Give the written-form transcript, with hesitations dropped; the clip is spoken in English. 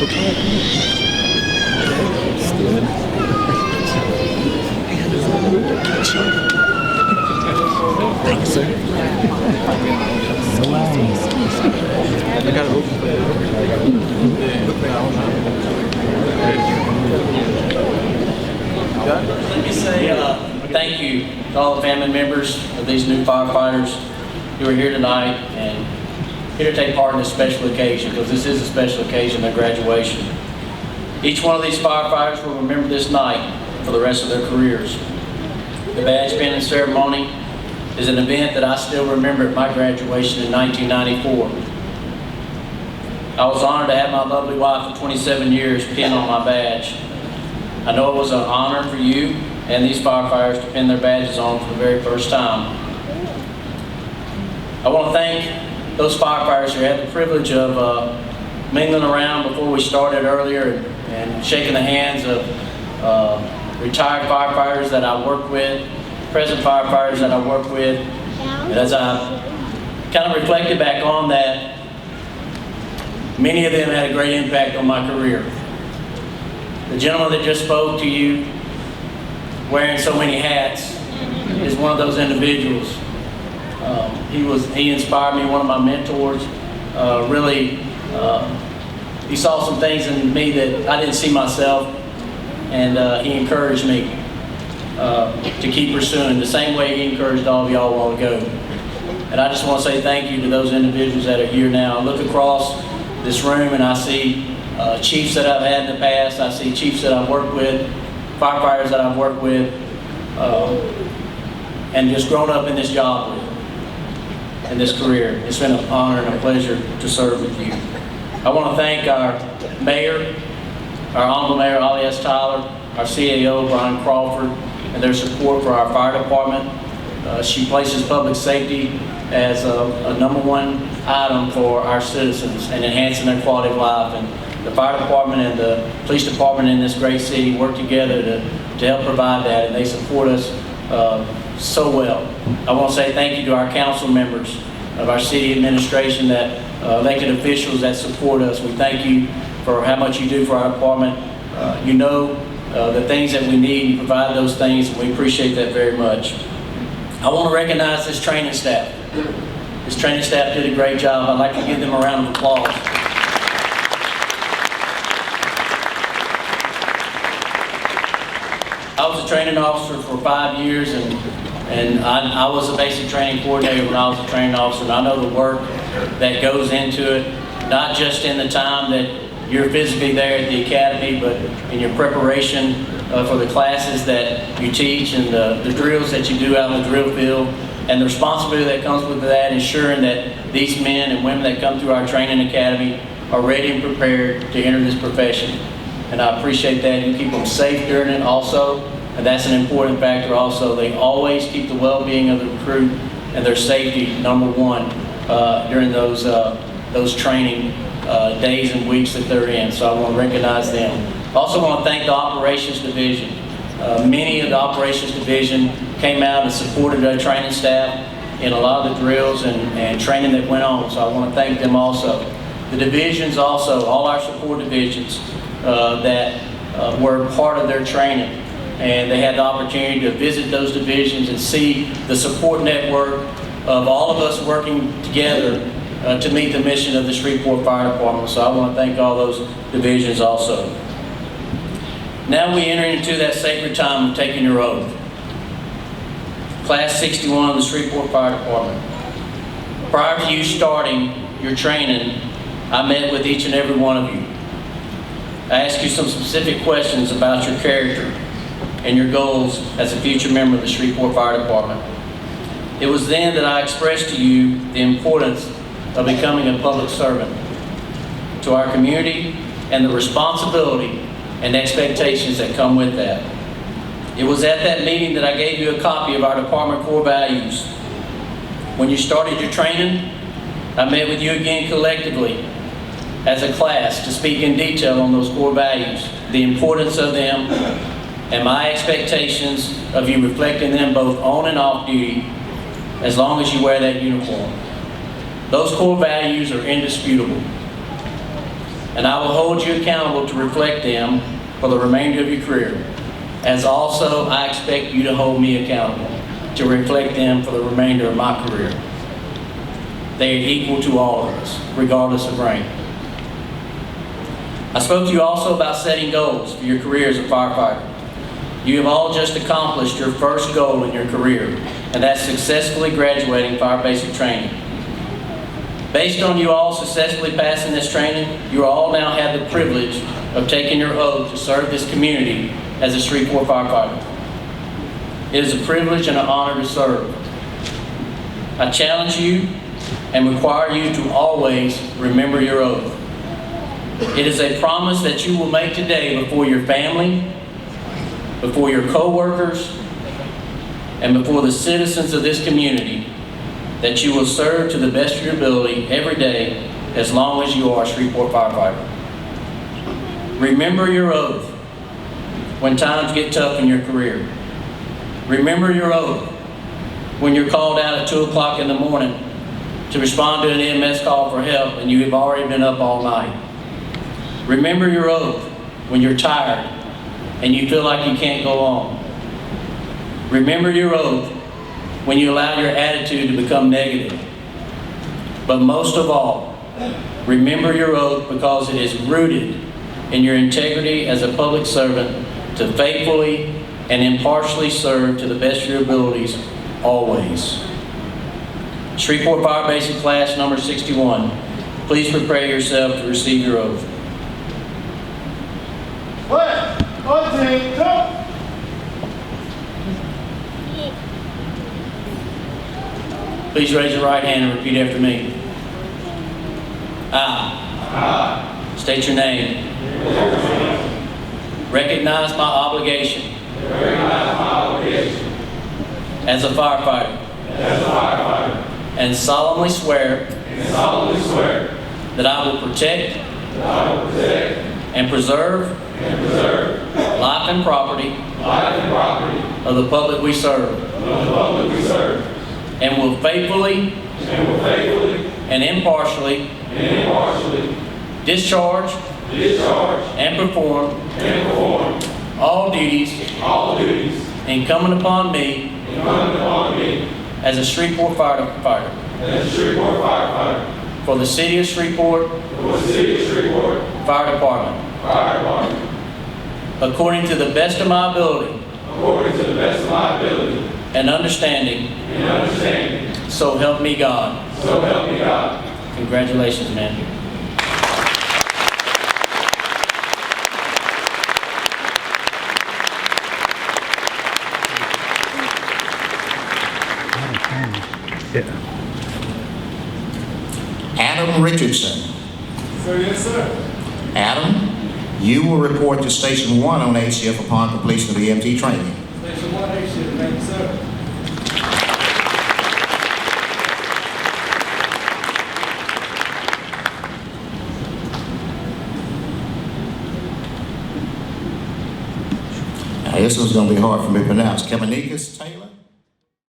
Okay. Steven. Thank you, sir. I got it open. Let me say thank you to all the family members of these new firefighters who are here tonight and here to take part in this special occasion, because this is a special occasion, their graduation. Each one of these firefighters will remember this night for the rest of their careers. The badge pinning ceremony is an event that I still remember at my graduation in 1994. I was honored to have my lovely wife of 27 years pin on my badge. I know it was an honor for you and these firefighters to pin their badges on for the very first time. I want to thank those firefighters who had the privilege of mingling around before we started earlier and shaking the hands of retired firefighters that I work with, present firefighters that I work with. And as I kind of reflected back on that, many of them had a great impact on my career. The gentleman that just spoke to you, wearing so many hats, is one of those individuals. He inspired me, one of my mentors. He saw some things in me that I didn't see myself, and he encouraged me to keep pursuing the same way he encouraged all of y'all a while ago. And I just want to say thank you to those individuals that are here now. I look across this room and I see chiefs that I've had in the past. I see chiefs that I've worked with, firefighters that I've worked with, and just grown up in this job with, in this career. It's been an honor and a pleasure to serve with you. I want to thank our mayor, our honorable mayor, Ollie S. Tyler, our CAO, Brian Crawford, and their support for our fire department. She places public safety as a #1 item for our citizens and enhancing their quality of life. And the fire department and the police department in this great city work together to help provide that, and they support us so well. I want to say thank you to our council members of our city administration, that elected officials that support us. We thank you for how much you do for our department. You know the things that we need, you provide those things, and we appreciate that very much. I want to recognize this training staff. This training staff did a great job. I'd like to give them a round of applause. I was a training officer for 5 years, and I was a basic training coordinator when I was a training officer, and I know the work that goes into it, not just in the time that you're physically there at the academy, but in your preparation for the classes that you teach and the drills that you do out in the drill field, and the responsibility that comes with that, ensuring that these men and women that come through our training academy are ready and prepared to enter this profession. And I appreciate that. You keep them safe during it also, and that's an important factor also. They always keep the well-being of the recruit and their safety #1 during those training days and weeks that they're in. So I want to recognize them. I also want to thank the Operations Division. Many of the Operations Division came out and supported our training staff in a lot of the drills and training that went on. So I want to thank them also. The divisions also, all our support divisions that were part of their training, and they had the opportunity to visit those divisions and see the support network of all of us working together to meet the mission of the Shreveport Fire Department. So I want to thank all those divisions also. Now we enter into that sacred time of taking your oath. Class 61 of the Shreveport Fire Department. Prior to you starting your training, I met with each and every one of you. I asked you some specific questions about your character and your goals as a future member of the Shreveport Fire Department. It was then that I expressed to you the importance of becoming a public servant to our community and the responsibility and expectations that come with that. It was at that meeting that I gave you a copy of our department core values. When you started your training, I met with you again collectively as a class to speak in detail on those core values, the importance of them, and my expectations of you reflecting them both on and off duty as long as you wear that uniform. Those core values are indisputable. and I will hold you accountable to reflect them for the remainder of your career, as also I expect you to hold me accountable to reflect them for the remainder of my career. They are equal to all of us, regardless of rank. I spoke to you also about setting goals for your career as a firefighter. You have all just accomplished your first goal in your career, and that's successfully graduating fire basic training. Based on you all successfully passing this training, you all now have the privilege of taking your oath to serve this community as a Shreveport firefighter. It is a privilege and an honor to serve. I challenge you and require you to always remember your oath. It is a promise that you will make today before your family, before your co-workers, and before the citizens of this community, that you will serve to the best of your ability every day as long as you are a Shreveport firefighter. Remember your oath when times get tough in your career. Remember your oath when you're called out at 2 o'clock in the morning to respond to an EMS call for help and you have already been up all night. Remember your oath when you're tired and you feel like you can't go on. Remember your oath when you allow your attitude to become negative. But most of all, remember your oath because it is rooted in your integrity as a public servant to faithfully and impartially serve to the best of your abilities, always. Shreveport Fire Basic Class number 61, please prepare yourself to receive your oath. Please raise your right hand and repeat after me. I state your name. Recognize my obligation as a firefighter. And solemnly swear that I will protect and preserve life and property of the public we serve. And will faithfully and impartially discharge and perform all duties incumbent upon me as a Shreveport firefighter for the City of Shreveport Fire Department, according to the best of my ability and understanding, so help me God. Congratulations, man. Adam Richardson. Sir, yes, sir. Adam, you will report to Station 1 on A shift upon completion of the EMT training. Station 1, A shift. Thank you, sir. Now, this one's going to be hard for me to pronounce. Kamanikas Taylor?